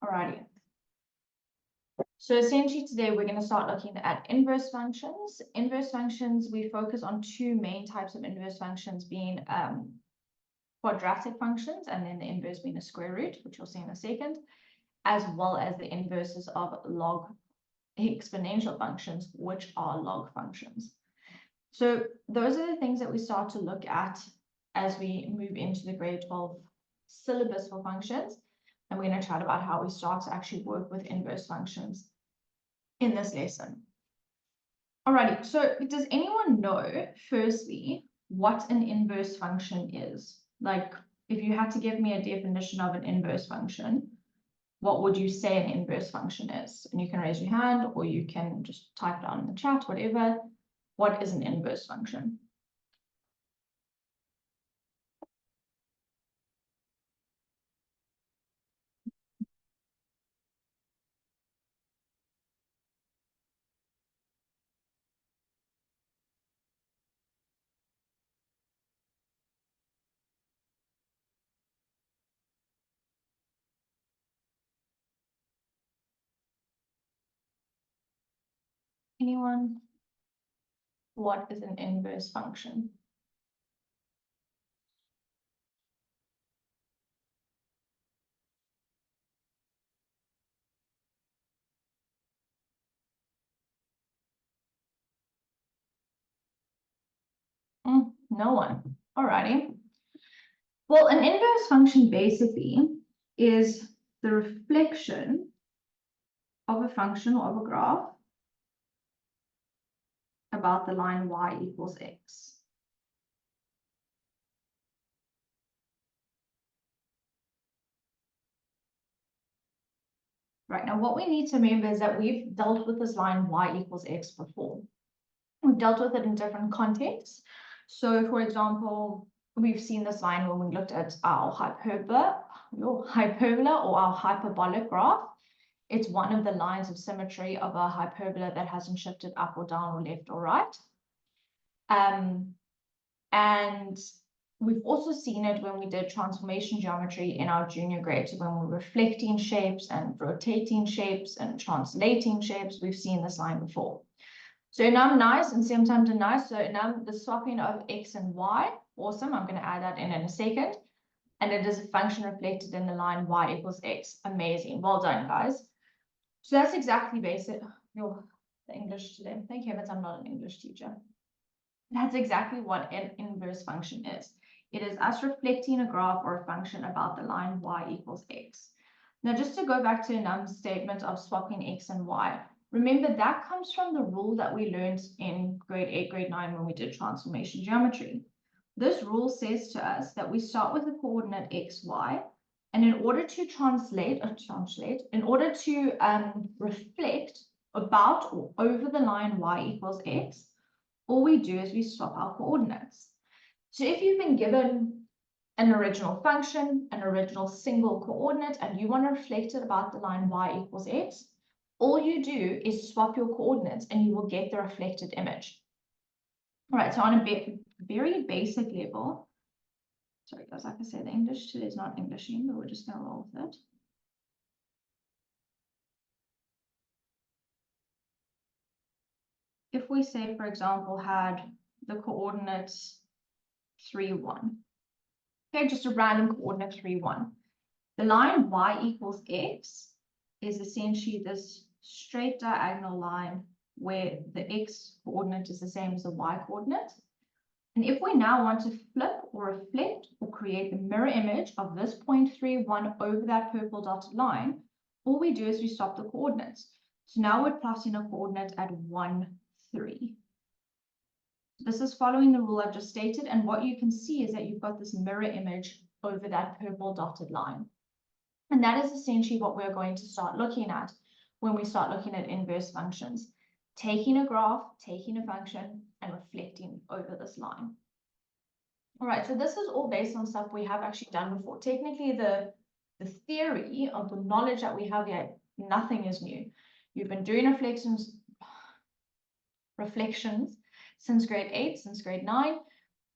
Alrighty. So essentially today we're going to start looking at inverse functions. Inverse functions, we focus on two main types of inverse functions being quadratic functions and then the inverse being a square root, which you'll see in a second, as well as the inverses of log exponential functions, which are log functions. So those are the things that we start to look at as we move into the grade 12 syllabus for functions. And we're going to chat about how we start to actually work with inverse functions in this lesson. Alrighty, so does anyone know, firstly, what an inverse function is? Like, if you had to give me a definition of an inverse function, what would you say an inverse function is? And you can raise your hand or you can just type it down in the chat, whatever. What is an inverse function? Anyone? What is an inverse function? No one. Alrighty. Well, an inverse function basically is the reflection of a function or of a graph about the line y equals x. Right, now what we need to remember is that we've dealt with this line y equals x before. We've dealt with it in different contexts. So for example, we've seen this line when we looked at our hyperbola or our hyperbolic graph. It's one of the lines of symmetry of a hyperbola that hasn't shifted up or down or left or right. And we've also seen it when we did transformation geometry in our junior grade. So when we're reflecting shapes and rotating shapes and translating shapes, we've seen this line before. So num nice and sometimes nice. So num the swapping of x and y. Awesome. I'm going to add that in a second. And it is a function reflected in the line y equals x. Amazing. Well done, guys. So that's exactly basic. The English today. Thank heavens I'm not an English teacher. That's exactly what an inverse function is. It is us reflecting a graph or a function about the line y equals x. Now, just to go back to Num's statement of swapping x and y, remember that comes from the rule that we learned in grade 8, grade 9 when we did transformation geometry. This rule says to us that we start with the coordinate x, y, and in order to in order to reflect about or over the line y equals x, all we do is we swap our coordinates. So if you've been given an original function, an original single coordinate, and you want to reflect it about the line y equals x, all you do is swap your coordinates and you will get the reflected image. All right, so on a very basic level, sorry guys, like I said, the English today is not Englishing, but we're just going to roll with it. If we say, for example, had the coordinates 3, 1. Okay, just a random coordinate 3, 1. The line y equals x is essentially this straight diagonal line where the x coordinate is the same as the y coordinate. And if we now want to flip or reflect or create the mirror image of this point 3, 1 over that purple dotted line, all we do is we swap the coordinates. So now we're plotting a coordinate at 1, 3. This is following the rule I've just stated, and what you can see is that you've got this mirror image over that purple dotted line. And that is essentially what we're going to start looking at when we start looking at inverse functions. Taking a graph, taking a function, and reflecting over this line. All right, so this is all based on stuff we have actually done before. Technically, the theory of the knowledge that we have here, nothing is new. You've been doing reflections since grade 8, since grade 9.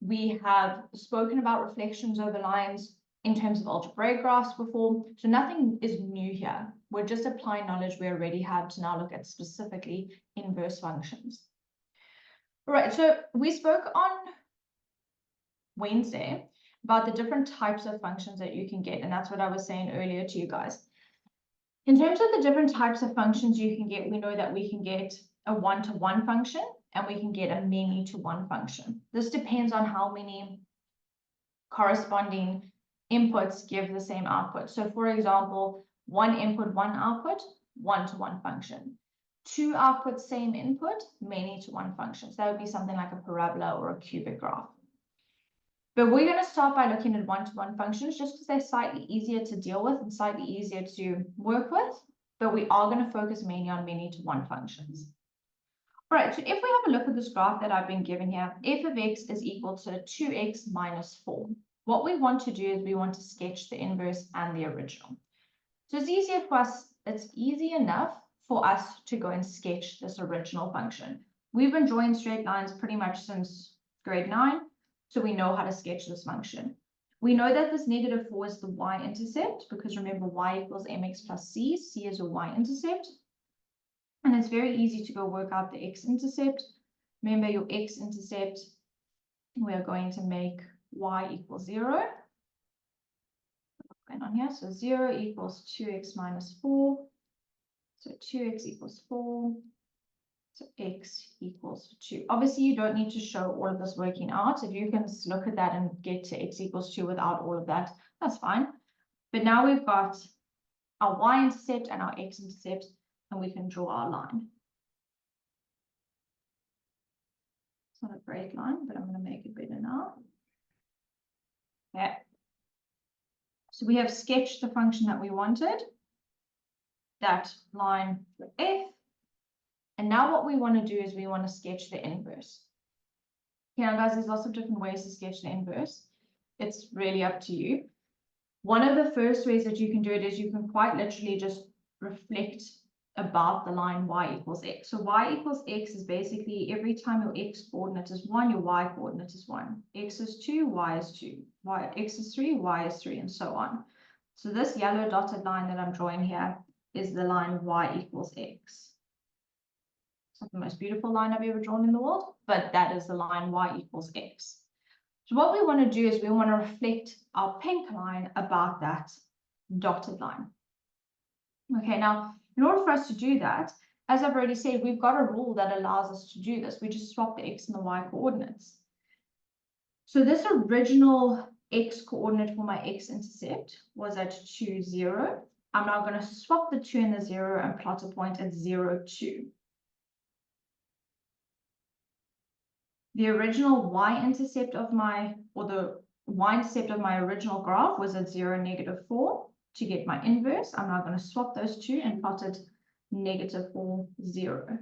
We have spoken about reflections over lines in terms of algebraic graphs before. So nothing is new here. We're just applying knowledge we already have to now look at specifically inverse functions. All right, so we spoke on Wednesday about the different types of functions that you can get, and that's what I was saying earlier to you guys. In terms of the different types of functions you can get, we know that we can get a one-to-one function and we can get a many-to-one function. This depends on how many corresponding inputs give the same output. So for example, one input, one output, one-to-one function. Two outputs, same input, many-to-one functions. That would be something like a parabola or a cubic graph. But we're going to start by looking at one-to-one functions just because they're slightly easier to deal with and slightly easier to work with. But we are going to focus mainly on many-to-one functions. All right, so if we have a look at this graph that I've been given here, f of x is equal to 2x minus 4. What we want to do is we want to sketch the inverse and the original. So it's easier for us, it's easy enough for us to go and sketch this original function. We've been drawing straight lines pretty much since grade 9, so we know how to sketch this function. We know that this negative 4 is the y-intercept, because remember y equals mx plus c, c is your y-intercept. And it's very easy to go work out the x-intercept. Remember your x-intercept, we are going to make y equals 0. What's going on here? So 0 equals 2x minus 4. So 2x equals 4. So x equals 2. Obviously, you don't need to show all of this working out. If you can look at that and get to x equals 2 without all of that, that's fine. But now we've got our y-intercept and our x-intercept, and we can draw our line. It's not a great line, but I'm going to make it better now. Okay. So we have sketched the function that we wanted, that line with f. And now what we want to do is we want to sketch the inverse. Okay, now guys, there's lots of different ways to sketch the inverse. It's really up to you. One of the first ways that you can do it is you can quite literally just reflect about the line y equals x. So y equals x is basically every time your x coordinate is 1, your y coordinate is 1. X is 2, y is 2. X is 3, y is 3, and so on. So this yellow dotted line that I'm drawing here is the line y equals x. It's not the most beautiful line I've ever drawn in the world, but that is the line y equals x. So what we want to do is we want to reflect our pink line about that dotted line. Okay, now, in order for us to do that, as I've already said, we've got a rule that allows us to do this. We just swap the x and the y coordinates. So this original x coordinate for my x-intercept was at 2, 0. I'm now going to swap the 2 and the 0 and plot a point at 0, 2. The original y-intercept of my, or the y-intercept of my original graph was at 0, negative 4. To get my inverse, I'm now going to swap those two and plot it negative 4, 0.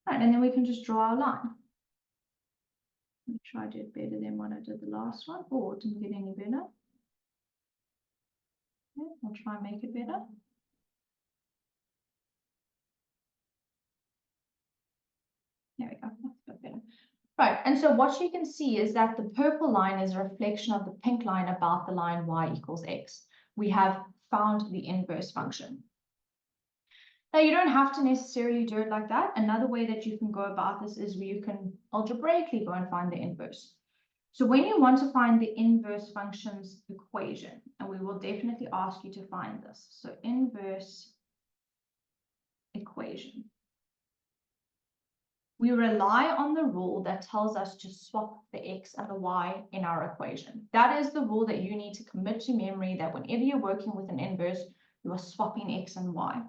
Right, and then we can just draw our line. Let me try to do it better than when I did the last one. Oh, it didn't get any better. Okay, I'll try and make it better. There we go, that's a bit better. Right, and so what you can see is that the purple line is a reflection of the pink line about the line y equals x. We have found the inverse function. Now, you don't have to necessarily do it like that. Another way that you can go about this is where you can algebraically go and find the inverse. So when you want to find the inverse function's equation, and we will definitely ask you to find this. So inverse equation. We rely on the rule that tells us to swap the x and the y in our equation. That is the rule that you need to commit to memory, that whenever you're working with an inverse, you are swapping x and y.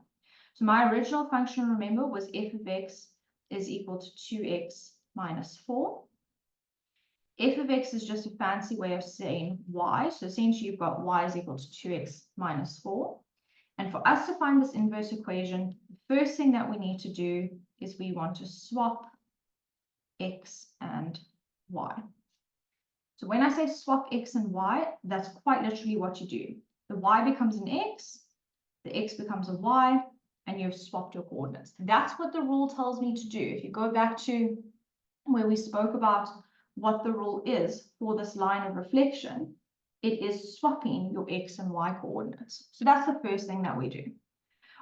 So my original function, remember, was f of x is equal to 2x minus 4. F of x is just a fancy way of saying y. So essentially, you've got y is equal to 2x minus 4. And for us to find this inverse equation, the first thing that we need to do is we want to swap x and y. So when I say swap x and y, that's quite literally what you do. The y becomes an x, the x becomes a y, and you've swapped your coordinates. That's what the rule tells me to do. If you go back to where we spoke about what the rule is for this line of reflection, it is swapping your x and y coordinates. So that's the first thing that we do.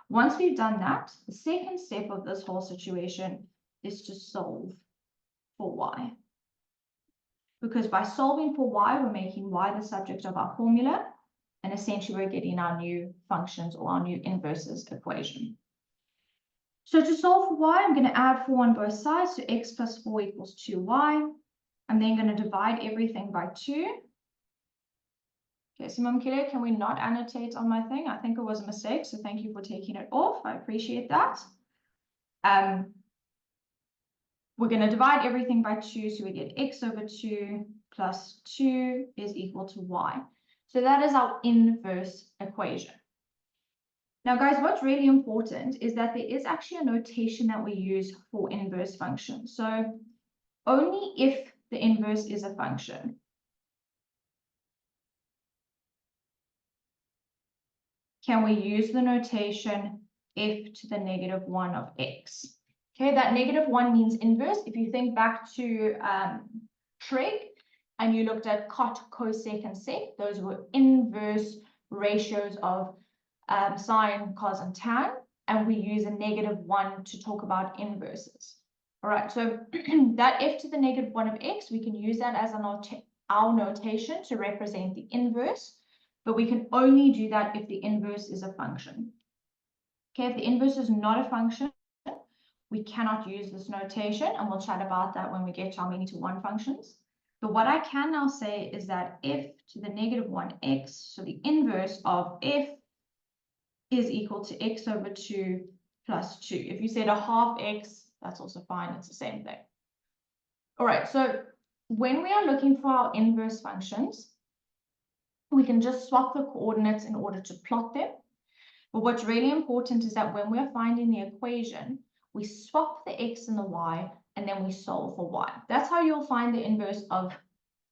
Once we've done that, the second step of this whole situation is to solve for y. Because by solving for y, we're making y the subject of our formula, and essentially we're getting our new functions or our new inverses equation. So to solve for y, I'm going to add 4 on both sides, so x plus 4 equals 2y. I'm then going to divide everything by 2. Okay, so Mamkile, can we not annotate on my thing? I think it was a mistake, so thank you for taking it off. I appreciate that. We're going to divide everything by 2, so we get x over 2 plus 2 is equal to y. So that is our inverse equation. Now, guys, what's really important is that there is actually a notation that we use for inverse functions. So only if the inverse is a function can we use the notation f to the negative 1 of x. Okay, that negative 1 means inverse. If you think back to trig, and you looked at cot, cosec, and sec, those were inverse ratios of sine, cos, and tan, and we use a negative 1 to talk about inverses. All right, so that f to the negative 1 of x, we can use that as our notation to represent the inverse, but we can only do that if the inverse is a function. Okay, if the inverse is not a function, we cannot use this notation, and we'll chat about that when we get to our many to one functions. But what I can now say is that f to the negative 1x, so the inverse of f is equal to x over 2 plus 2. If you said a half x, that's also fine. It's the same thing. All right, so when we are looking for our inverse functions, we can just swap the coordinates in order to plot them. But what's really important is that when we're finding the equation, we swap the x and the y, and then we solve for y. That's how you'll find the inverse of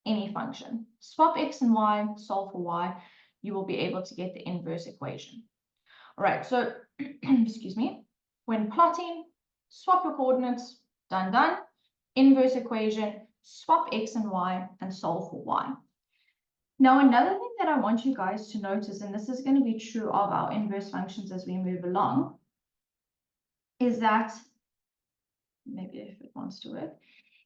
any function. Swap x and y, solve for y, you will be able to get the inverse equation. All right, so, excuse me, when plotting, swap your coordinates, done, done. Inverse equation, swap x and y, and solve for y. Now, another thing that I want you guys to notice, and this is going to be true of our inverse functions as we move along, is that, maybe if it wants to work,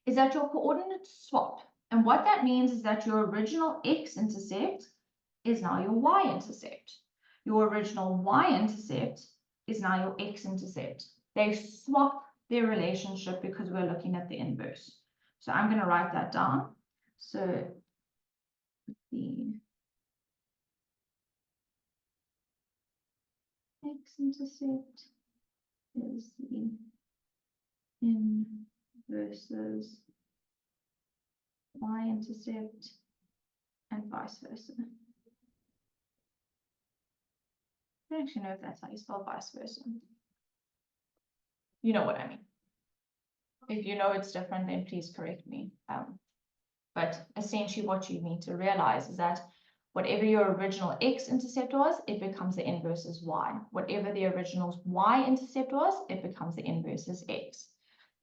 is that your coordinates swap. And what that means is that your original x-intercept is now your y-intercept. Your original y-intercept is now your x-intercept. They swap their relationship because we're looking at the inverse. So I'm going to write that down. So the x-intercept is the inverses y-intercept and vice versa. I don't actually know if that's how you spell vice versa. You know what I mean. If you know it's different, then please correct me. But essentially what you need to realize is that whatever your original x-intercept was, it becomes the inverse as y. Whatever the original y-intercept was, it becomes the inverse as x.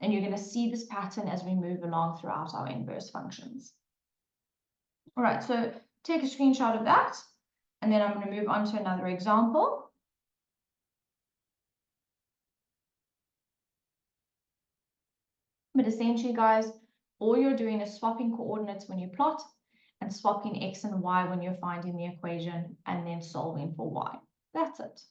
And you're going to see this pattern as we move along throughout our inverse functions. All right, so take a screenshot of that, and then I'm going to move on to another example. But essentially, guys, all you're doing is swapping coordinates when you plot and swapping x and y when you're finding the equation and then solving for y. That's it.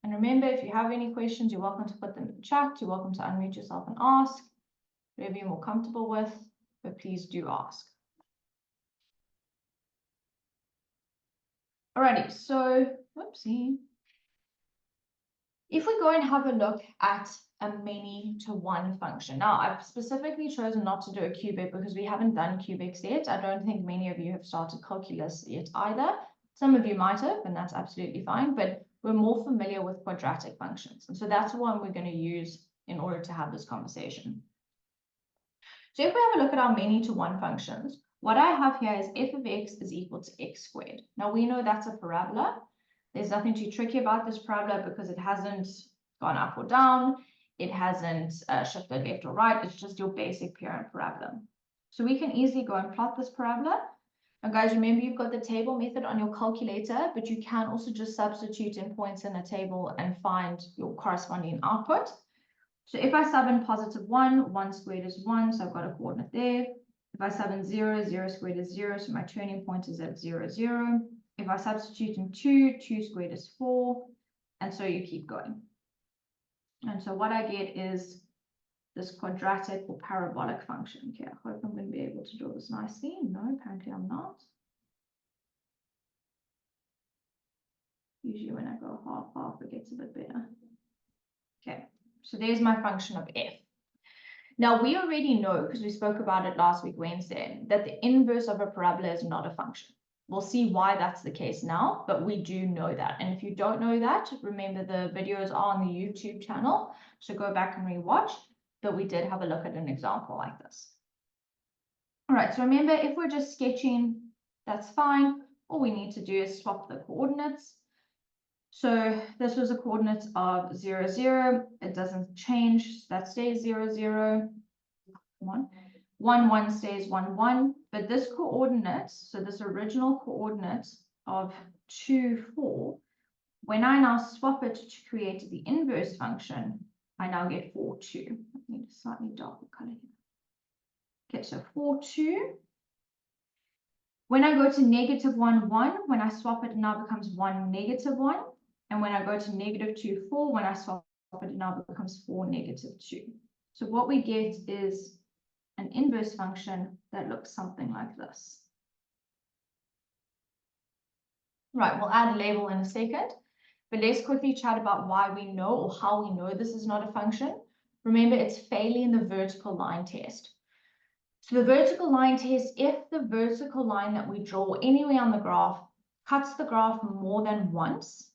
And remember, if you have any questions, you're welcome to put them in the chat. You're welcome to unmute yourself and ask whatever you're more comfortable with, but please do ask. Alrighty, so, whoopsie. If we go and have a look at a many to one function. Now, I've specifically chosen not to do a cubic because we haven't done cubics yet. I don't think many of you have started calculus yet either. Some of you might have, and that's absolutely fine, but we're more familiar with quadratic functions. And so that's the one we're going to use in order to have this conversation. So if we have a look at our many to one functions, what I have here is f of x is equal to x squared. Now we know that's a parabola. There's nothing too tricky about this parabola because it hasn't gone up or down. It hasn't shifted left or right. It's just your basic parent parabola. So we can easily go and plot this parabola. And guys, remember you've got the table method on your calculator, but you can also just substitute in points in a table and find your corresponding output. So if I sub in positive 1, 1 squared is 1, so I've got a coordinate there. If I sub in 0, 0 squared is 0, so my turning point is at 0, 0. If I substitute in 2, 2 squared is 4, and so you keep going. And so what I get is this quadratic or parabolic function. Okay, I hope I'm going to be able to draw this nicely. No, apparently I'm not. Usually when I go half, it gets a bit better. Okay, so there's my function of f. Now we already know, because we spoke about it last week, Wednesday, that the inverse of a parabola is not a function. We'll see why that's the case now, but we do know that. And if you don't know that, remember the videos are on the YouTube channel, so go back and rewatch. But we did have a look at an example like this. All right, so remember, if we're just sketching, that's fine. All we need to do is swap the coordinates. So this was a coordinate of 0, 0. It doesn't change. That stays 0, 0. 1. 1, 1 stays 1, 1. But this coordinate, so this original coordinate of 2, 4, when I now swap it to create the inverse function, I now get 4, 2. I need a slightly darker color here. Okay, so 4, 2. When I go to negative 1, 1, when I swap it, it now becomes 1, negative 1. And when I go to negative 2, 4, when I swap it, it now becomes 4, negative 2. So what we get is an inverse function that looks something like this. Right, we'll add a label in a second. But let's quickly chat about why we know or how we know this is not a function. Remember, it's failing the vertical line test. So the vertical line test, if the vertical line that we draw anywhere on the graph cuts the graph more than once,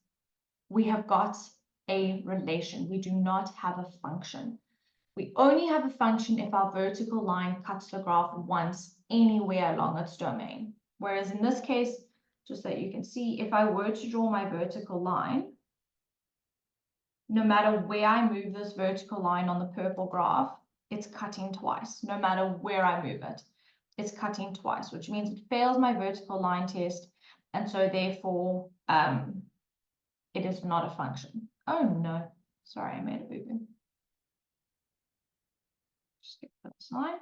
we have got a relation. We do not have a function. We only have a function if our vertical line cuts the graph once anywhere along its domain. Whereas in this case, just so you can see, if I were to draw my vertical line, no matter where I move this vertical line on the purple graph, it's cutting twice. No matter where I move it, it's cutting twice, which means it fails my vertical line test. And so therefore, it is not a function. Oh no, sorry, I made a boo-boo. Skip this line.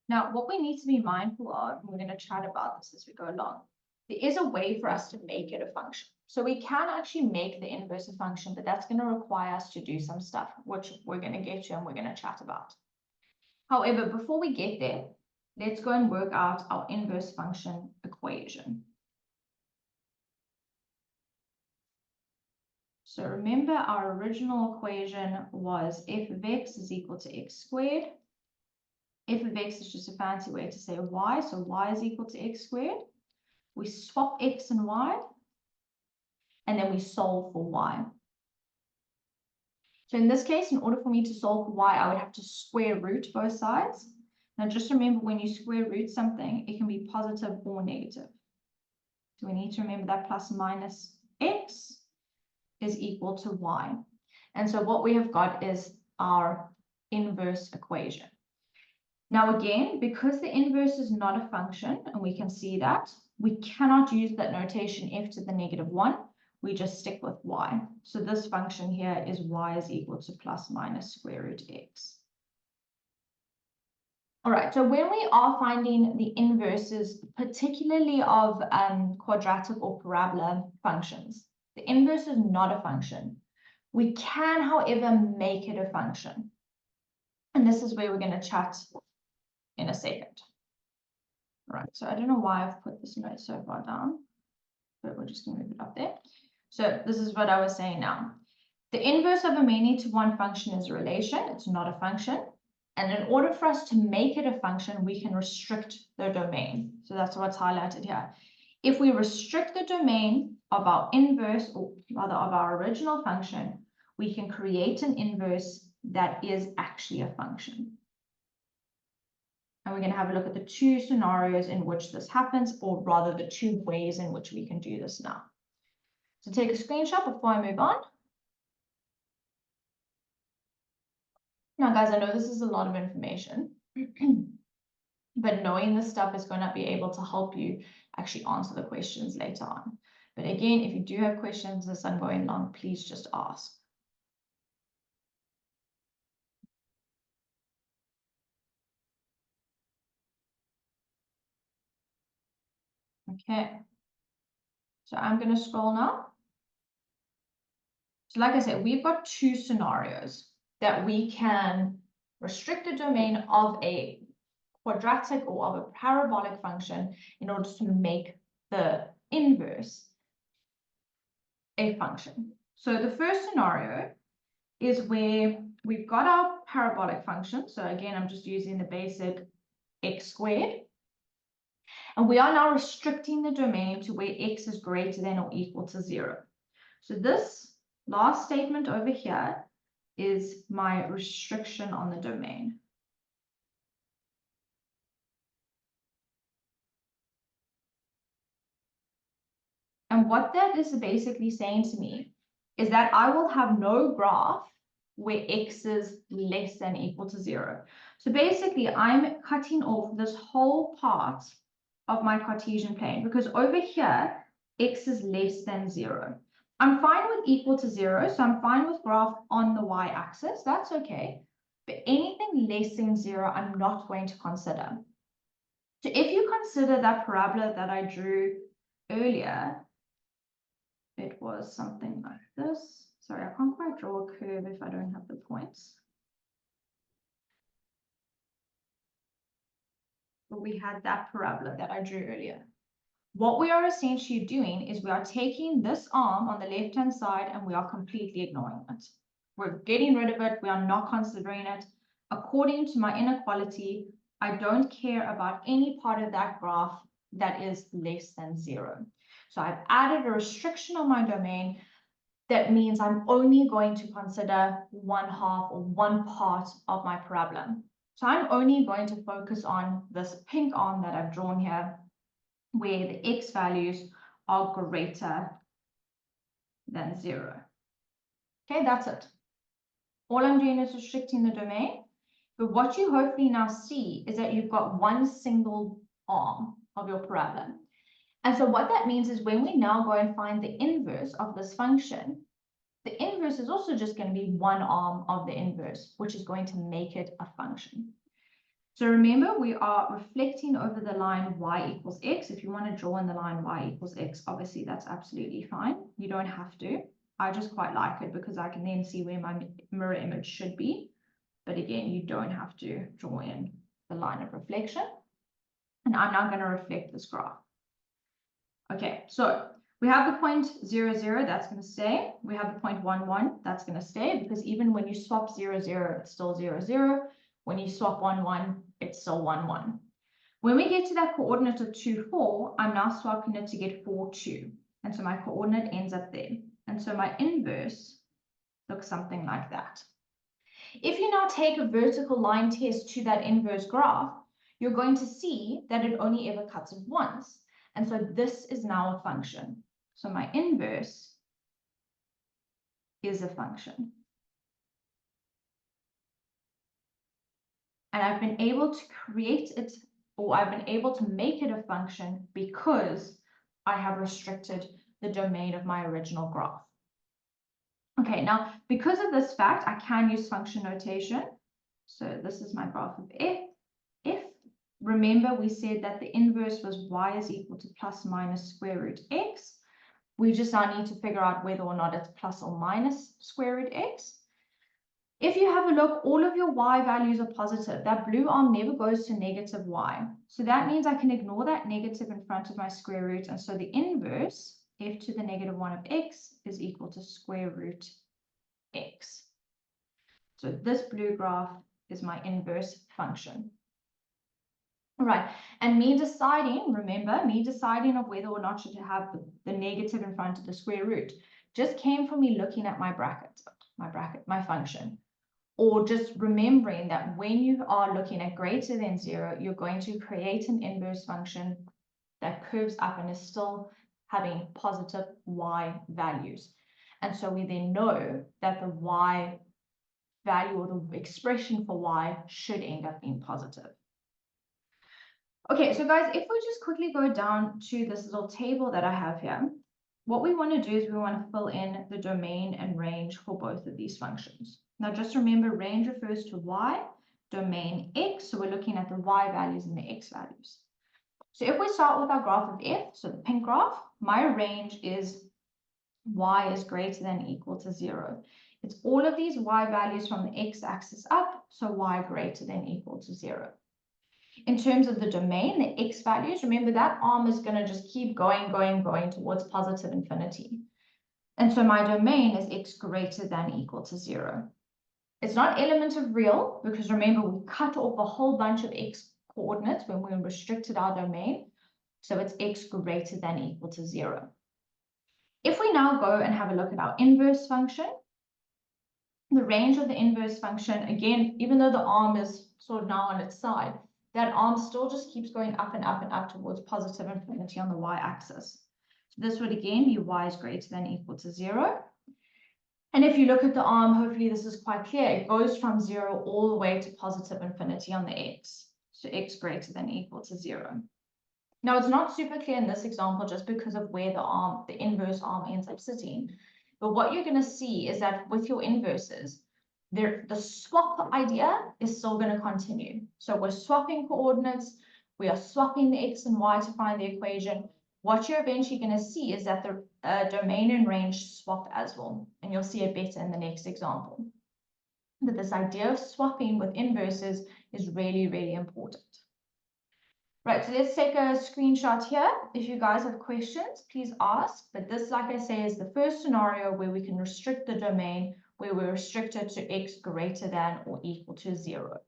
Now, what we need to be mindful of, and we're going to chat about this as we go along, there is a way for us to make it a function. So we can actually make the inverse a function, but that's going to require us to do some stuff, which we're going to get to and we're going to chat about. However, before we get there, let's go and work out our inverse function equation. So remember, our original equation was f of x is equal to x squared. F of x is just a fancy way to say y, so y is equal to x squared. We swap x and y, and then we solve for y. So in this case, in order for me to solve for y, I would have to square root both sides. Now just remember, when you square root something, it can be positive or negative. So we need to remember that plus minus x is equal to y. And so what we have got is our inverse equation. Now again, because the inverse is not a function, and we can see that, we cannot use that notation f to the negative 1. We just stick with y. So this function here is y is equal to plus minus square root x. All right, so when we are finding the inverses, particularly of quadratic or parabola functions, the inverse is not a function. We can, however, make it a function. And this is where we're going to chat in a second. All right, so I don't know why I've put this note so far down, but we're just going to move it up there. So this is what I was saying now. The inverse of a many-to-one function is a relation. It's not a function. And in order for us to make it a function, we can restrict the domain. So that's what's highlighted here. If we restrict the domain of our inverse, or rather of our original function, we can create an inverse that is actually a function. And we're going to have a look at the two scenarios in which this happens, or rather the two ways in which we can do this now. So take a screenshot before I move on. Now, guys, I know this is a lot of information, but knowing this stuff is going to be able to help you actually answer the questions later on. But again, if you do have questions as I'm going along, please just ask. Okay. So I'm going to scroll now. So like I said, we've got two scenarios that we can restrict the domain of a quadratic or of a parabolic function in order to make the inverse a function. So the first scenario is where we've got our parabolic function. So again, I'm just using the basic x squared. And we are now restricting the domain to where x is greater than or equal to 0. So this last statement over here is my restriction on the domain. And what that is basically saying to me is that I will have no graph where x is less than or equal to 0. So basically, I'm cutting off this whole part of my Cartesian plane because over here, x is less than 0. I'm fine with equal to 0, so I'm fine with graph on the y-axis. That's okay. But anything less than 0, I'm not going to consider. So if you consider that parabola that I drew earlier, it was something like this. Sorry, I can't quite draw a curve if I don't have the points. But we had that parabola that I drew earlier. What we are essentially doing is we are taking this arm on the left-hand side and we are completely ignoring it. We're getting rid of it. We are not considering it. According to my inequality, I don't care about any part of that graph that is less than 0. So I've added a restriction on my domain. That means I'm only going to consider 1/2 or one part of my parabola. So I'm only going to focus on this pink arm that I've drawn here, where the x values are greater than 0. Okay, that's it. All I'm doing is restricting the domain. But what you hopefully now see is that you've got one single arm of your parabola. And so what that means is when we now go and find the inverse of this function, the inverse is also just going to be one arm of the inverse, which is going to make it a function. So remember, we are reflecting over the line y equals x. If you want to draw in the line y equals x, obviously that's absolutely fine. You don't have to. I just quite like it because I can then see where my mirror image should be. But again, you don't have to draw in the line of reflection. And I'm now going to reflect this graph. Okay, so we have the point 0, 0, that's going to stay. We have the point 1, 1, that's going to stay because even when you swap 0, 0, it's still 0, 0. When you swap 1, 1, it's still 1, 1. When we get to that coordinate of 2, 4, I'm now swapping it to get 4, 2. And so my coordinate ends up there. And so my inverse looks something like that. If you now take a vertical line test to that inverse graph, you're going to see that it only ever cuts it once. And so this is now a function. So my inverse is a function. And I've been able to create it, or I've been able to make it a function because I have restricted the domain of my original graph. Okay, now because of this fact, I can use function notation. So this is my graph of f. Remember, we said that the inverse was y is equal to plus minus square root x. We just now need to figure out whether or not it's plus or minus square root x. If you have a look, all of your y values are positive. That blue arm never goes to negative y. So that means I can ignore that negative in front of my square root. And so the inverse, f to the negative 1 of x, is equal to square root x. So this blue graph is my inverse function. All right, and me deciding, remember, me deciding of whether or not should have the negative in front of the square root just came from me looking at my bracket, my function. or just remembering that when you are looking at greater than 0, you're going to create an inverse function that curves up and is still having positive y values. And so we then know that the y value or the expression for y should end up being positive. Okay, so guys, if we just quickly go down to this little table that I have here, what we want to do is we want to fill in the domain and range for both of these functions. Now, just remember, range refers to y, domain x, so we're looking at the y values and the x values. So if we start with our graph of f, so the pink graph, my range is y is greater than or equal to 0. It's all of these y values from the x-axis up, so y greater than or equal to 0. In terms of the domain, the x values, remember that arm is going to just keep going towards positive infinity. And so my domain is x greater than or equal to 0. It's not element of real, because remember, we cut off a whole bunch of x coordinates when we restricted our domain. So it's x greater than or equal to 0. If we now go and have a look at our inverse function, the range of the inverse function, again, even though the arm is sort of now on its side, that arm still just keeps going up and up and up towards positive infinity on the y-axis. So this would again be y is greater than or equal to 0. And if you look at the arm, hopefully this is quite clear. It goes from 0 all the way to positive infinity on the x. So x greater than or equal to 0. Now, it's not super clear in this example just because of where the inverse arm ends up sitting. But what you're going to see is that with your inverses, the swap idea is still going to continue. So we're swapping coordinates. We are swapping the x and y to find the equation. What you're eventually going to see is that the domain and range swap as well. And you'll see it better in the next example. But this idea of swapping with inverses is really, really important. Right, so let's take a screenshot here. If you guys have questions, please ask. But this, like I say, is the first scenario where we can restrict the domain, where we restrict it to x greater than or equal to 0.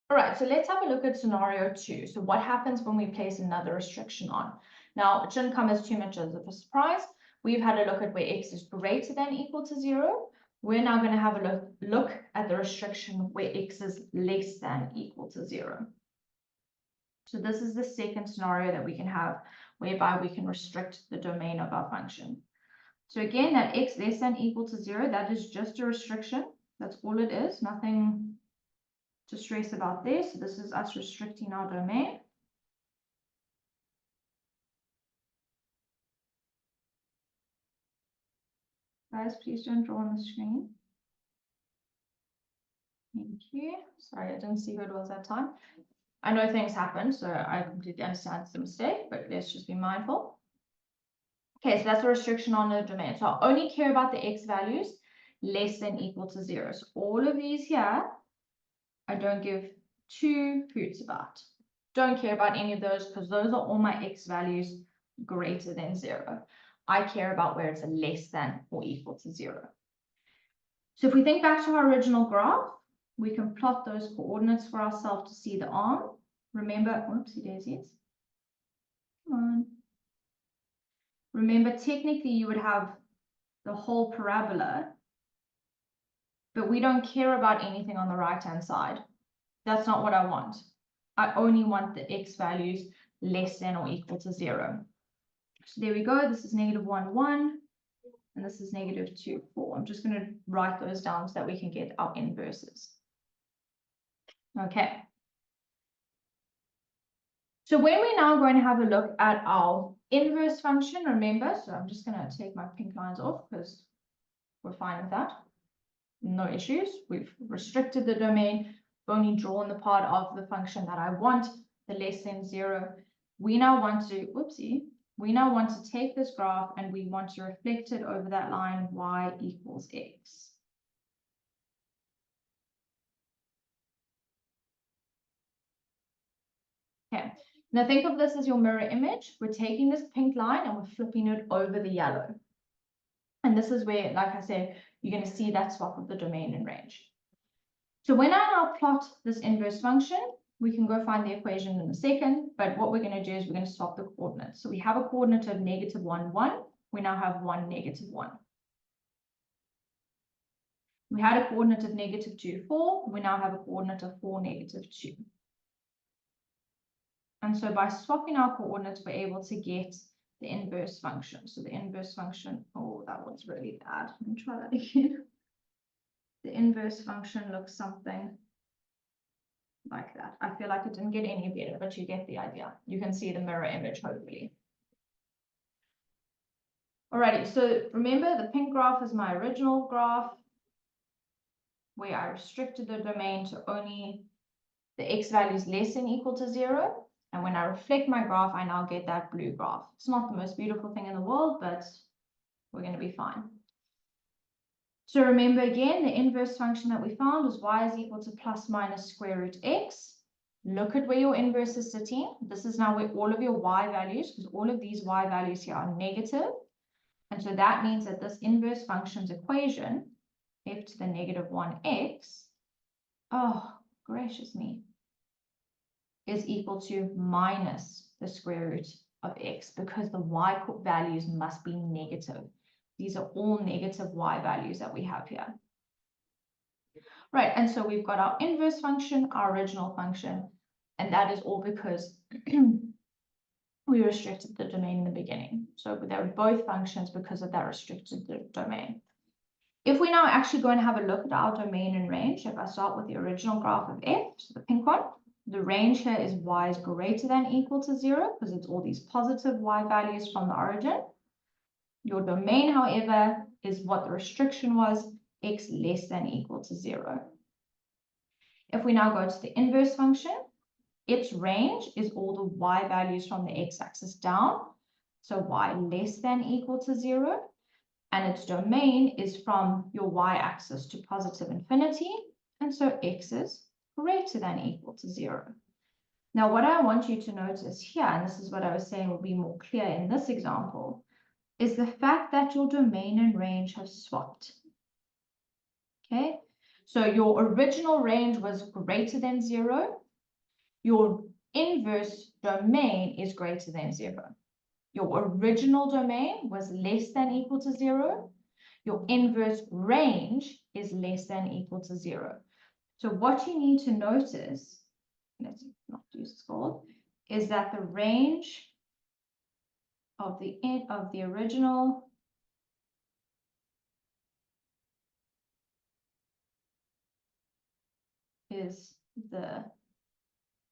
All right, so let's have a look at scenario 2. So what happens when we place another restriction on? Now, it shouldn't come as too much of a surprise. We've had a look at where x is greater than or equal to 0. We're now going to have a look at the restriction where x is less than or equal to 0. So this is the second scenario that we can have, whereby we can restrict the domain of our function. So again, that x less than or equal to 0, that is just a restriction. That's all it is, nothing to stress about there. So this is us restricting our domain. Guys, please don't draw on the screen. Thank you. Sorry, I didn't see who it was that time. I know things happen, so I completely understand it's a mistake, but let's just be mindful. Okay, so that's a restriction on the domain. So I only care about the x values less than or equal to 0. So all of these here, I don't give two hoots about. Don't care about any of those because those are all my x values greater than 0. I care about where it's a less than or equal to 0. So if we think back to our original graph, we can plot those coordinates for ourselves to see the arm. Remember, whoopsie daisies. Come on. Remember, technically you would have the whole parabola, but we don't care about anything on the right-hand side. That's not what I want. I only want the x values less than or equal to 0. So there we go. This is -1, 1, and this is -2, 4. I'm just going to write those down so that we can get our inverses. Okay. So when we're now going to have a look at our inverse function, remember, so I'm just going to take my pink lines off because we're fine with that. No issues. We've restricted the domain. We've only drawn the part of the function that I want, the less than 0. We now want to, we now want to take this graph and we want to reflect it over that line y equals x. Okay, Now think of this as your mirror image. We're taking this pink line and we're flipping it over the yellow. And this is where, like I said, you're going to see that swap of the domain and range. So when I now plot this inverse function, we can go find the equation in a second, but what we're going to do is we're going to swap the coordinates. So we have a coordinate of -1, 1. We now have 1, -1. We had a coordinate of -2, 4. We now have a coordinate of 4, -2. And so by swapping our coordinates, we're able to get the inverse function. So the inverse function, oh, that was really bad. Let me try that again. The inverse function looks something like that. I feel like it didn't get any better, but you get the idea. You can see the mirror image, hopefully. Alrighty, so remember the pink graph is my original graph where I restricted the domain to only the x values less than equal to 0. And when I reflect my graph, I now get that blue graph. It's not the most beautiful thing in the world, but we're going to be fine. So remember again, the inverse function that we found was y is equal to plus minus square root x. Look at where your inverse is sitting. This is now where all of your y values, because all of these y values here are negative. And so that means that this inverse function's equation, f to the -1x, oh, gracious me, is equal to minus the square root of x, because the y values must be negative. These are all negative y values that we have here. Right, and so we've got our inverse function, our original function, and that is all because we restricted the domain in the beginning. So they were both functions because of that restricted domain. If we now actually go and have a look at our domain and range, if I start with the original graph of f, so the pink one, the range here is y is greater than equal to 0, because it's all these positive y values from the origin. Your domain, however, is what the restriction was, x less than equal to 0. If we now go to the inverse function, its range is all the y values from the x-axis down, so y less than equal to 0, and its domain is from your y-axis to positive infinity, and so x is greater than equal to 0. Now, what I want you to notice here, and this is what I was saying will be more clear in this example, is the fact that your domain and range have swapped. Okay, so your original range was greater than 0. Your inverse domain is greater than 0. Your original domain was less than equal to 0. Your inverse range is less than equal to 0. So what you need to notice, let's not use this gold, is that the range of the original is the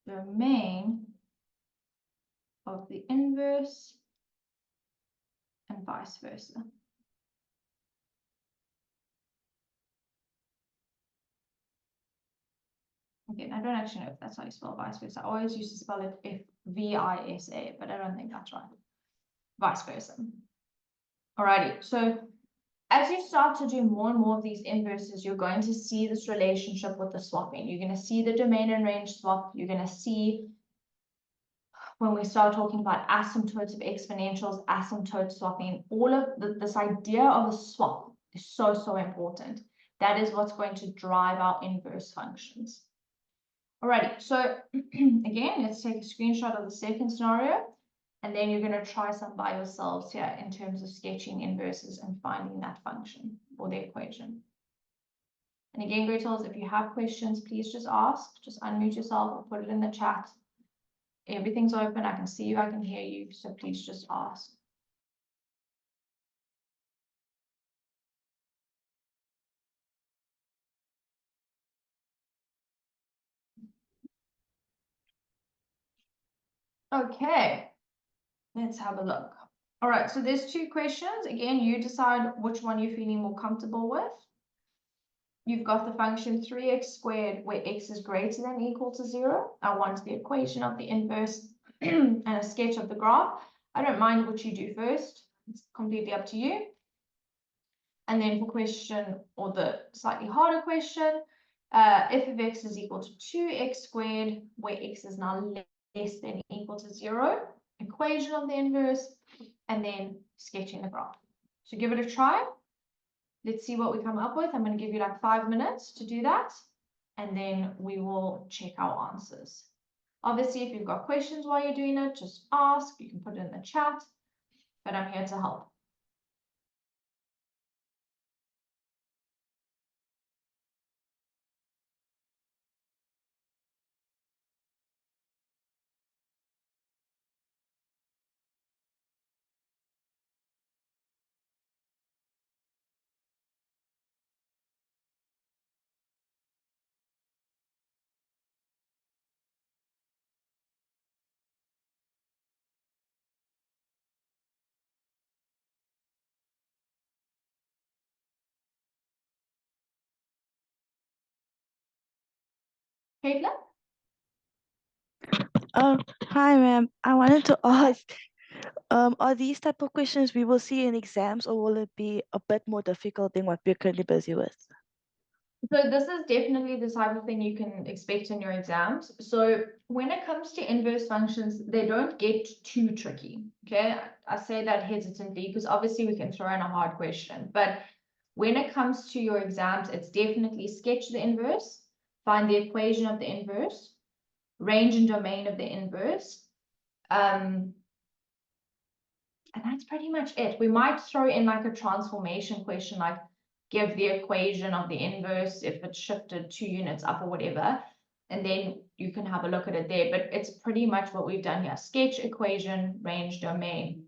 domain of the inverse and vice versa. Again, I don't actually know if that's how you spell vice versa. I always used to spell it F-V-I-S-A, but I don't think that's right. Vice versa. Alrighty, so as you start to do more and more of these inverses, you're going to see this relationship with the swapping. You're going to see the domain and range swap. You're going to see when we start talking about asymptotes of exponentials, asymptote swapping, all of this idea of a swap is so, so important. That is what's going to drive our inverse functions. Alrighty, so again, let's take a screenshot of the second scenario, and then you're going to try some by yourselves here in terms of sketching inverses and finding that function or the equation. And again, Greetles, if you have questions, please just ask. Just unmute yourself or put it in the chat. Everything's open. I can see you, I can hear you, so please just ask. Okay, let's have a look. All right, so there's two questions. Again, you decide which one you're feeling more comfortable with. You've got the function 3x squared where x is greater than equal to 0. I want the equation of the inverse and a sketch of the graph. I don't mind what you do first. It's completely up to you. And then for question, or the slightly harder question, f of x is equal to 2x squared, where x is now less less than equal to 0, equation of the inverse, and then sketching the graph. So give it a try. Let's see what we come up with. I'm going to give you like 5 minutes to do that, and then we will check our answers. Obviously, if you've got questions while you're doing it, just ask. You can put it in the chat, but I'm here to help. Caitlin? Hi, ma'am. I wanted to ask, are these type of questions we will see in exams, or will it be a bit more difficult than what we're currently busy with? So this is definitely the type of thing you can expect in your exams. So when it comes to inverse functions, they don't get too tricky. Okay, I say that hesitantly because obviously we can throw in a hard question, but when it comes to your exams, it's definitely sketch the inverse, find the equation of the inverse, range and domain of the inverse. And that's pretty much it. We might throw in like a transformation question, like give the equation of the inverse if it's shifted 2 units up or whatever, and then you can have a look at it there. But it's pretty much what we've done here: sketch, equation, range, domain.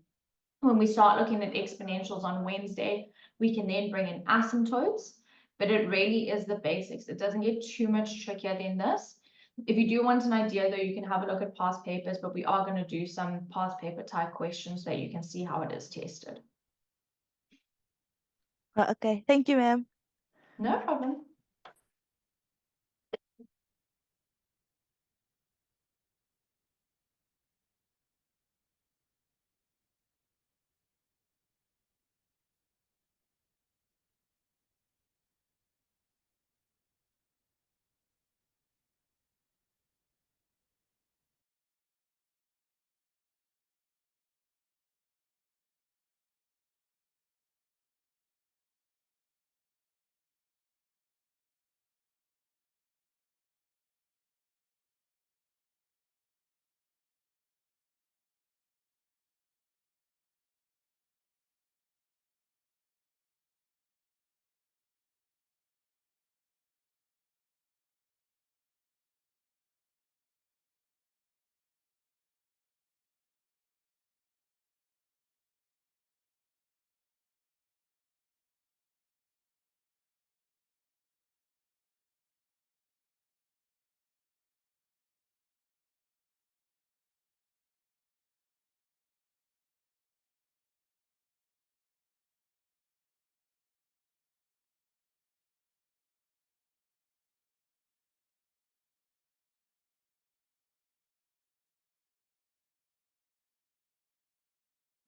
When we start looking at exponentials on Wednesday, we can then bring in asymptotes, but it really is the basics. It doesn't get too much trickier than this. If you do want an idea, though, you can have a look at past papers, but we are going to do some past paper type questions so that you can see how it is tested. Okay, thank you, ma'am. No problem.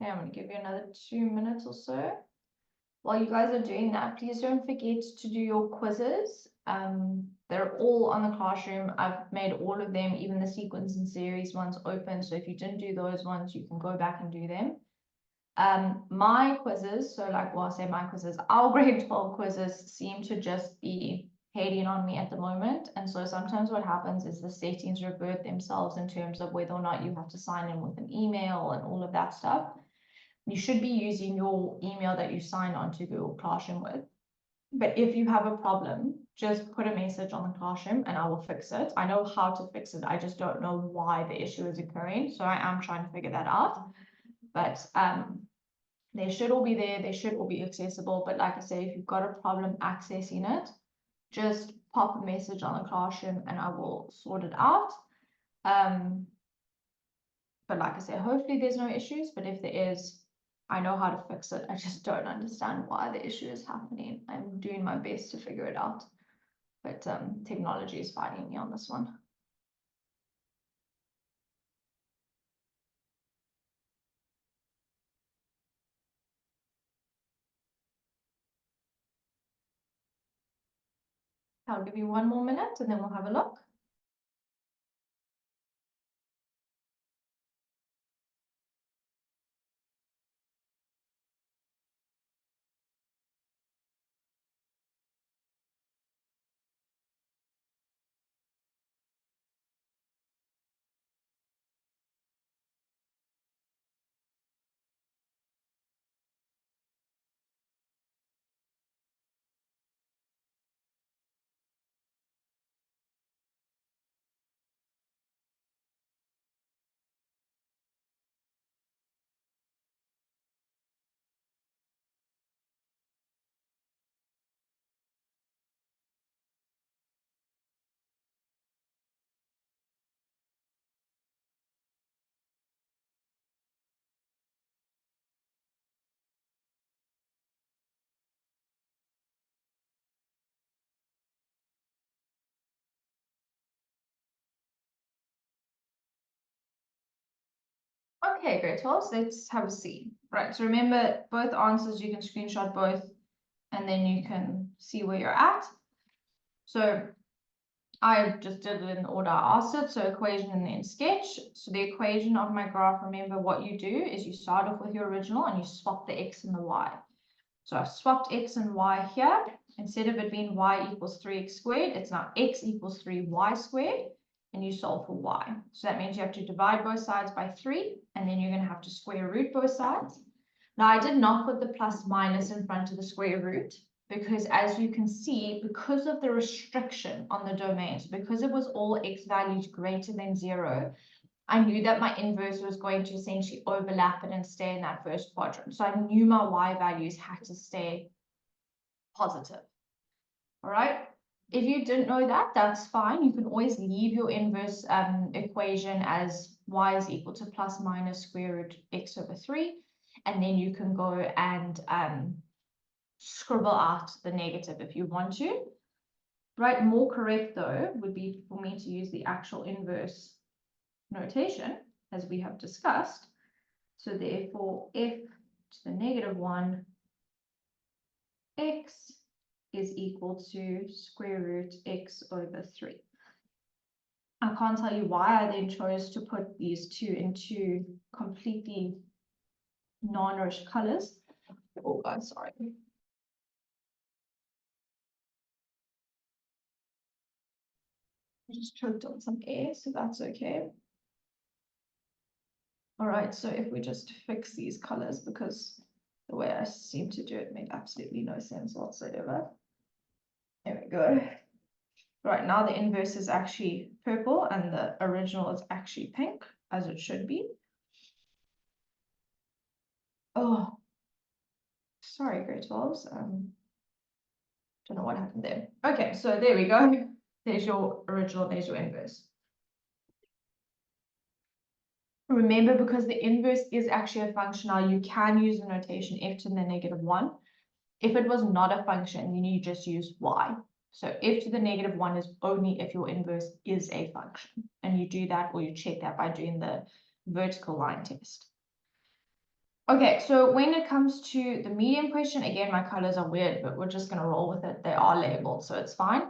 Yeah, I'm going to give you another 2 minutes or so. While you guys are doing that, please don't forget to do your quizzes. They're all on the classroom. I've made all of them, even the sequence and series ones, open. So if you didn't do those ones, you can go back and do them. My quizzes, so like, well, I say my quizzes, our grade 12 quizzes seem to just be hating on me at the moment. And so sometimes what happens is the settings revert themselves in terms of whether or not you have to sign in with an email and all of that stuff. You should be using your email that you signed on to Google Classroom with. But if you have a problem, just put a message on the Classroom and I will fix it. I know how to fix it. I just don't know why the issue is occurring. So I am trying to figure that out. But they should all be there. They should all be accessible. But like I say, if you've got a problem accessing it, just pop a message on the Classroom and I will sort it out. But like I say, hopefully there's no issues. But if there is, I know how to fix it. I just don't understand why the issue is happening. I'm doing my best to figure it out. But technology is fighting me on this one. I'll give you 1 more minute and then we'll have a look. Okay, great. 12. Let's have a see. Right, so remember both answers, you can screenshot both, and then you can see where you're at. So I just did it in the order I asked it. So equation and then sketch. So the equation of my graph, remember what you do is you start off with your original and you swap the x and the y. So I've swapped x and y here. Instead of it being y equals 3x squared, it's now x equals 3y squared, and you solve for y. So that means you have to divide both sides by 3, and then you're going to have to square root both sides. Now, I did not put the plus minus in front of the square root, because as you can see, because of the restriction on the domains, because it was all x values greater than 0, I knew that my inverse was going to essentially overlap it and stay in that first quadrant. So I knew my y values had to stay positive. All right. If you didn't know that, that's fine. You can always leave your inverse equation as y is equal to plus minus square root x over 3. And then you can go and scribble out the negative if you want to. Right, more correct though would be for me to use the actual inverse notation as we have discussed. So therefore f to the negative 1 x is equal to square root x over 3. I can't tell you why I then chose to put these two into completely non-rich colors. Oh, I'm sorry. I just choked on some air, so that's okay. All right, so if we just fix these colors, because the way I seem to do it made absolutely no sense whatsoever. There we go. Right, now the inverse is actually purple and the original is actually pink, as it should be. Oh, sorry, grade 12s. Don't know what happened there. Okay, so there we go. There's your original, there's your inverse. Remember, because the inverse is actually a function now, you can use the notation f to the negative 1. If it was not a function, then you just use y. So f to the negative 1 is only if your inverse is a function. And you do that, or you check that by doing the vertical line test. Okay, so when it comes to the medium question, again, my colors are weird, but we're just going to roll with it. They are labeled, so it's fine.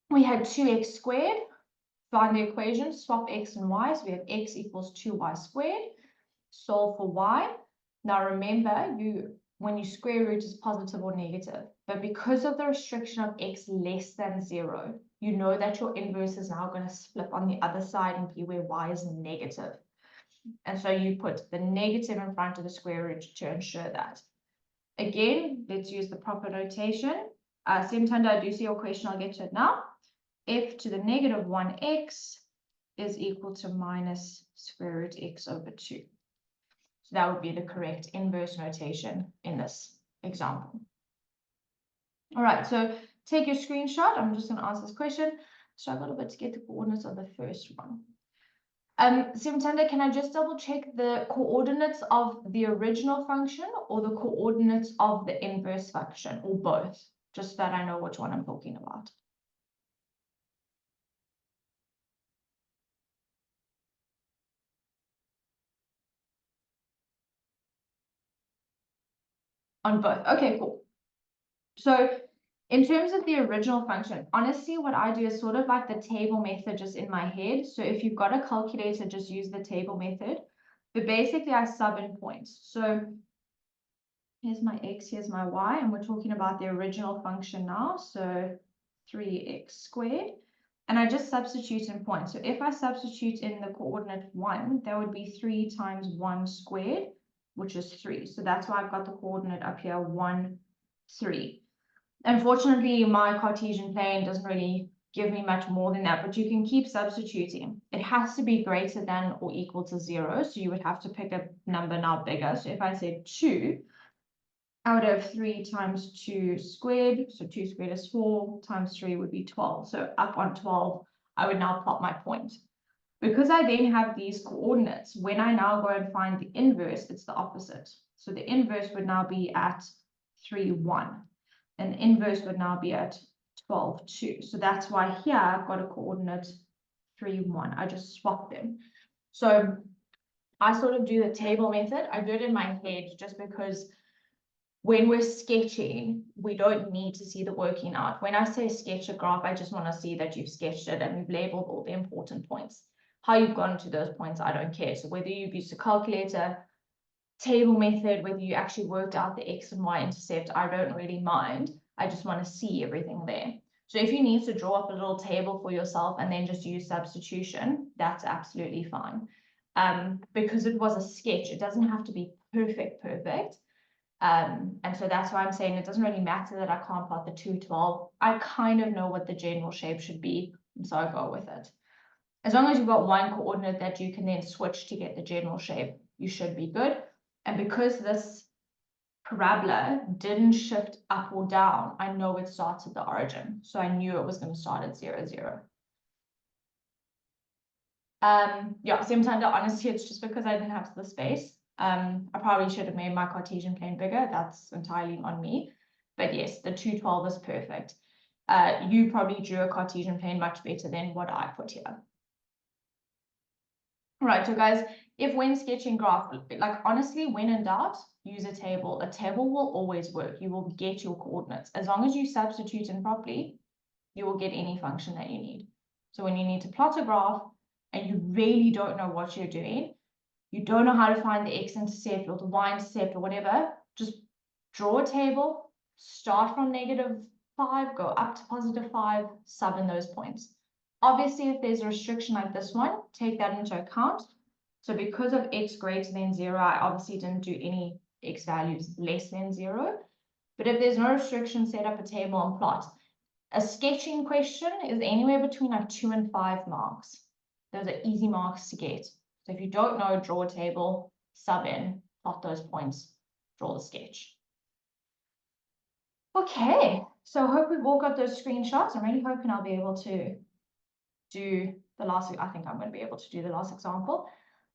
We had 2x squared. Find the equation, swap x and y. So we have x equals 2y squared. Solve for y. Now remember, when you square root is positive or negative, but because of the restriction of x less than 0, you know that your inverse is now going to flip on the other side and be where y is negative. And so you put the negative in front of the square root to ensure that. Again, let's use the proper notation. Simtanda, I do see your question, I'll get to it now. F to the negative 1x is equal to minus square root x over 2. So that would be the correct inverse notation in this example. All right, so take your screenshot. I'm just going to answer this question. Struggle a bit to get the coordinates of the first one. Simtanda, can I just double check the coordinates of the original function or the coordinates of the inverse function, or both, just so that I know which one I'm talking about? On both. Okay, cool. So in terms of the original function, honestly, what I do is sort of like the table method just in my head. So if you've got a calculator, just use the table method. But basically, I sub in points. So here's my x, here's my y, and we're talking about the original function now. So 3x squared. And I just substitute in points. So if I substitute in the coordinate 1, that would be 3 times 1 squared, which is 3. So that's why I've got the coordinate up here, 1, 3. Unfortunately, my Cartesian plane doesn't really give me much more than that, but you can keep substituting. It has to be greater than or equal to 0, so you would have to pick a number now bigger. So if I said 2, I would have 3 times 2 squared, so 2 squared is 4, times 3 would be 12. So up on 12, I would now plot my point. Because I then have these coordinates, when I now go and find the inverse, it's the opposite. So the inverse would now be at 3, 1. And the inverse would now be at 12, 2. So that's why here I've got a coordinate 3, 1. I just swap them. So I sort of do the table method. I do it in my head just because when we're sketching, we don't need to see the working out. When I say sketch a graph, I just want to see that you've sketched it and you've labeled all the important points. How you've gotten to those points, I don't care. So whether you've used a calculator, table method, whether you actually worked out the X and Y intercept, I don't really mind. I just want to see everything there. So if you need to draw up a little table for yourself and then just use substitution, that's absolutely fine. Because it was a sketch, it doesn't have to be perfect. And so that's why I'm saying it doesn't really matter that I can't plot the 212. I kind of know what the general shape should be, and so I go with it. As long as you've got one coordinate that you can then switch to get the general shape, you should be good. And because this parabola didn't shift up or down, I know it starts at the origin. So I knew it was going to start at 0, 0. Yeah, same time, honestly, it's just because I didn't have the space. I probably should have made my Cartesian plane bigger. That's entirely on me. But yes, the 212 is perfect. You probably drew a Cartesian plane much better than what I put here. Right, so guys, if when sketching graph, like honestly, when in doubt, use a table. A table will always work. You will get your coordinates. As long as you substitute in properly, you will get any function that you need. So when you need to plot a graph and you really don't know what you're doing, you don't know how to find the x-intercept or the y-intercept or whatever, just draw a table, start from -5, go up to +5, sub in those points. Obviously, if there's a restriction like this one, take that into account. So because of x greater than 0, I obviously didn't do any x values less than 0. But if there's no restriction, set up a table and plot. A sketching question is anywhere between like 2 and 5 marks. Those are easy marks to get. So if you don't know, draw a table, sub in, plot those points, draw the sketch. Okay, so I hope we've all got those screenshots. I'm really hoping I'll be able to do the last, I think I'm going to be able to do the last example.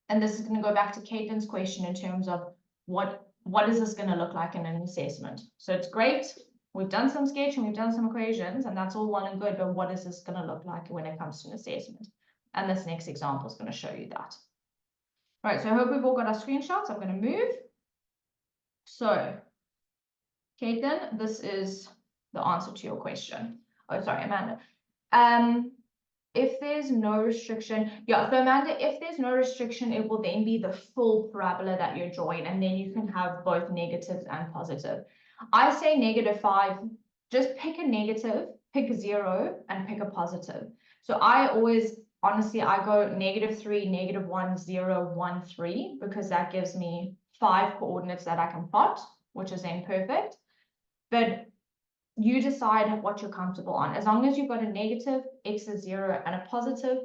And this is going to go back to Caitlin's question in terms of what is this going to look like in an assessment. So it's great. We've done some sketching, we've done some equations, and that's all well and good, but what is this going to look like when it comes to an assessment? And this next example is going to show you that. Right, so I hope we've all got our screenshots. I'm going to move. So, Caitlin, this is the answer to your question. Oh, sorry, Amanda. If there's no restriction, yeah, so Amanda, if there's no restriction, it will then be the full parabola that you're drawing, and then you can have both negatives and positive. I say -5, just pick a negative, pick a 0, and pick a positive. So I always, honestly, I go -3, -1, 0, 1, 3, because that gives me 5 coordinates that I can plot, which is then perfect. But you decide what you're comfortable on. As long as you've got a negative, x is 0, and a positive,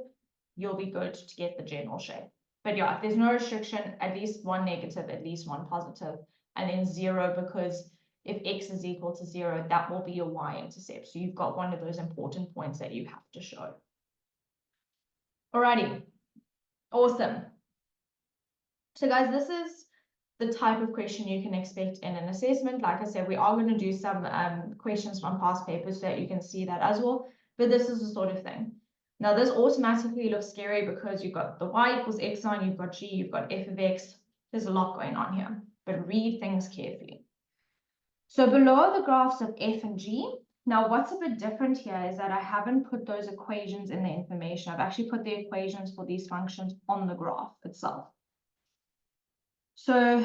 you'll be good to get the general shape. But yeah, if there's no restriction, at least one negative, at least one positive, and then 0, because if x is equal to 0, that will be your y-intercept. So you've got one of those important points that you have to show. Alrighty, awesome. So guys, this is the type of question you can expect in an assessment. Like I said, we are going to do some questions from past papers so that you can see that as well. But this is the sort of thing. Now, this automatically looks scary because you've got the y equals x sign, you've got g, you've got f of x. There's a lot going on here, but read things carefully. So below the graphs of f and g, now what's a bit different here is that I haven't put those equations in the information. I've actually put the equations for these functions on the graph itself. So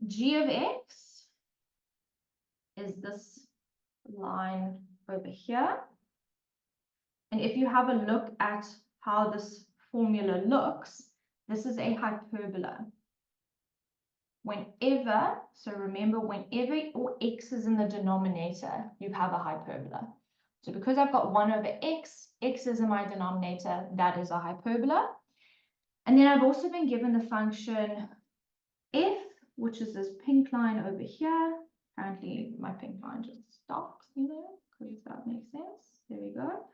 g of x is this line over here. And if you have a look at how this formula looks, this is a hyperbola. Whenever, so remember, whenever your x is in the denominator, you have a hyperbola. So because I've got 1 over x, x is in my denominator, that is a hyperbola. And then I've also been given the function f, which is this pink line over here. Apparently my pink line just stops, because that makes sense. There we go.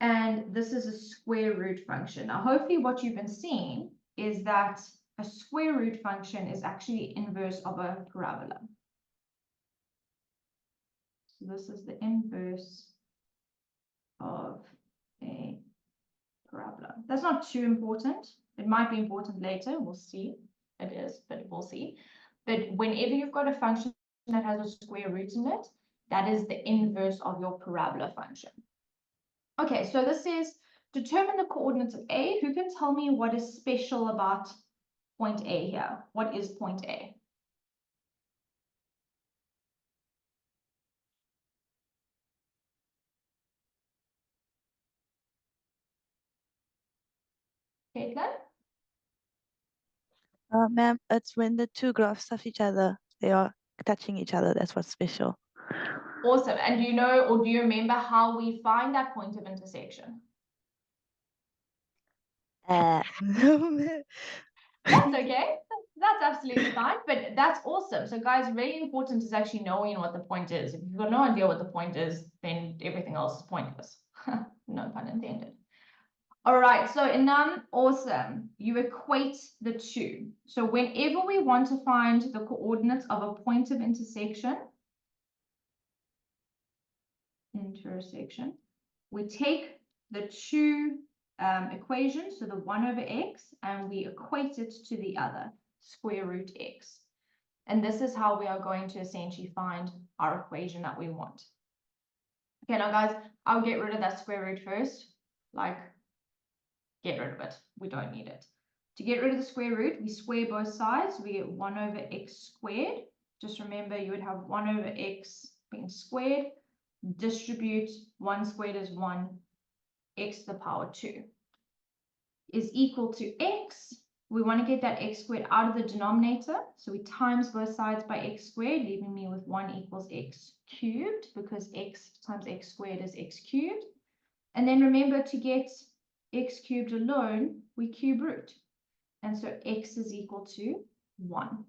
And this is a square root function. Now, hopefully what you've been seeing is that a square root function is actually the inverse of a parabola. So this is the inverse of a parabola. That's not too important. It might be important later, we'll see. It is, but we'll see. But whenever you've got a function that has a square root in it, that is the inverse of your parabola function. Okay, so this says, determine the coordinates of A. Who can tell me what is special about point A here? What is point A? Caitlin? Ma'am, it's when the two graphs of each other, they are touching each other. That's what's special. Awesome. And do you know, or do you remember how we find that point of intersection? That's okay. That's absolutely fine, but that's awesome. So guys, really important is actually knowing what the point is. If you've got no idea what the point is, then everything else is pointless. No pun intended. All right, so awesome. You equate the two. So whenever we want to find the coordinates of a point of intersection, we take the two equations, so the 1 over x, and we equate it to the other, square root x. And this is how we are going to essentially find our equation that we want. Okay, now guys, I'll get rid of that square root first. Like, get rid of it. We don't need it. To get rid of the square root, we square both sides. We get 1 over x squared. Just remember, you would have 1 over x being squared. Distribute 1 squared is 1, x to the power 2 is equal to x. We want to get that x squared out of the denominator, so we times both sides by x squared, leaving me with 1 equals x cubed, because x times x squared is x cubed. And then remember, to get x cubed alone, we cube root. And so x is equal to 1.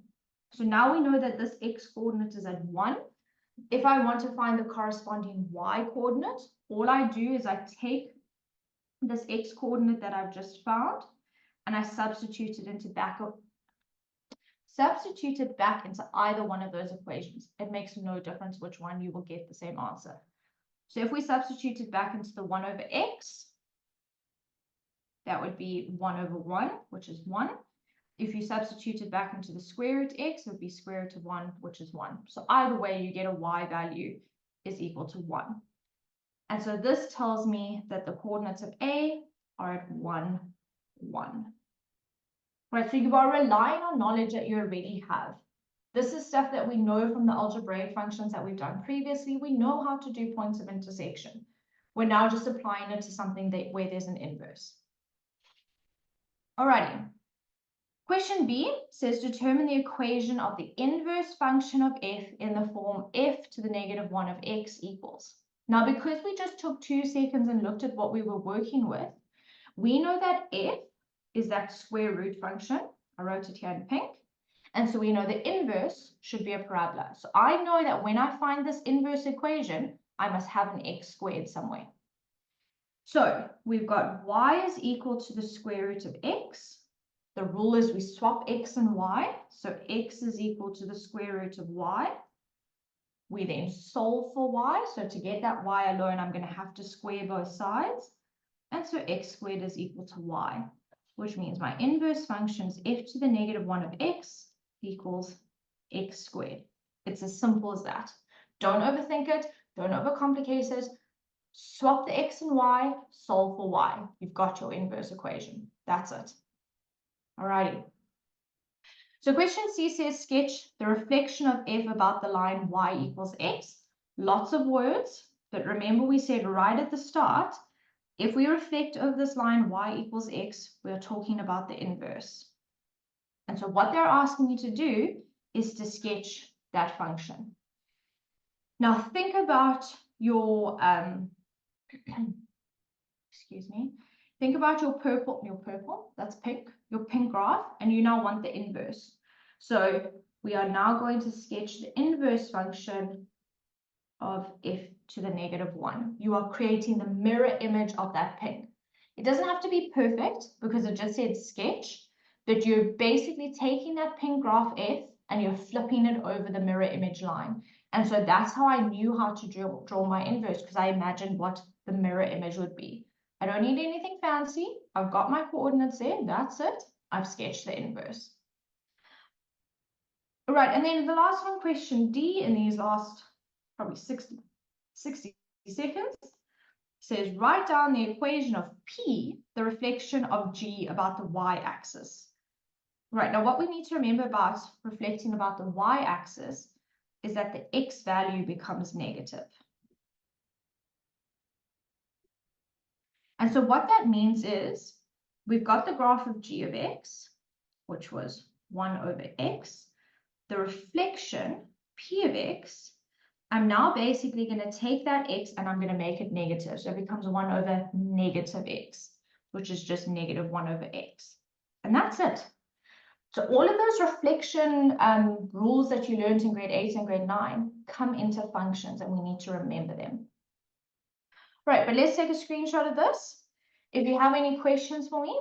So now we know that this x coordinate is at 1. If I want to find the corresponding y coordinate, all I do is I take this x coordinate that I've just found and I substitute it back into either one of those equations. It makes no difference which one, you will get the same answer. So if we substitute it back into the 1 over x, that would be 1 over 1, which is 1. If you substitute it back into the square root x, it would be square root of 1, which is 1. So either way, you get a y value is equal to 1. And so this tells me that the coordinates of A are at 1, 1. Right, so you are relying on knowledge that you already have. This is stuff that we know from the algebraic functions that we've done previously. We know how to do points of intersection. We're now just applying it to something where there's an inverse. Alrighty. Question B says determine the equation of the inverse function of f in the form f to the negative 1 of x equals. Now, because we just took 2 seconds and looked at what we were working with, we know that f is that square root function. I wrote it here in pink. And so we know the inverse should be a parabola. So I know that when I find this inverse equation, I must have an x squared somewhere. So we've got y is equal to the square root of x. The rule is we swap x and y. So x is equal to the square root of y. We then solve for y. So to get that y alone, I'm going to have to square both sides. And so x squared is equal to y, which means my inverse function is f to the negative 1 of x equals x squared. It's as simple as that. Don't overthink it. Don't overcomplicate it. Swap the x and y, solve for y. You've got your inverse equation. That's it. Alrighty. So question C says sketch the reflection of f about the line y equals x. Lots of words, but remember we said right at the start, if we reflect over this line y equals x, we are talking about the inverse. And so what they're asking you to do is to sketch that function. Now think about your, excuse me, think about your purple, that's pink, your pink graph, and you now want the inverse. So we are now going to sketch the inverse function of f to the negative 1. You are creating the mirror image of that pink. It doesn't have to be perfect because it just said sketch, but you're basically taking that pink graph f and you're flipping it over the mirror image line. And so that's how I knew how to draw my inverse, because I imagined what the mirror image would be. I don't need anything fancy. I've got my coordinates there, that's it. I've sketched the inverse. Right, and then the last one, question D, in these last probably 60 seconds, says write down the equation of P, the reflection of G about the y-axis. Right, now what we need to remember about reflecting about the y-axis is that the x value becomes negative. And so what that means is we've got the graph of g of x, which was 1 over x. The reflection, p of x, I'm now basically going to take that x and I'm going to make it negative. So it becomes 1 over negative x, which is just negative 1 over x. And that's it. So all of those reflection rules that you learned in grade 8 and grade 9 come into functions, and we need to remember them. Right, but let's take a screenshot of this. If you have any questions for me,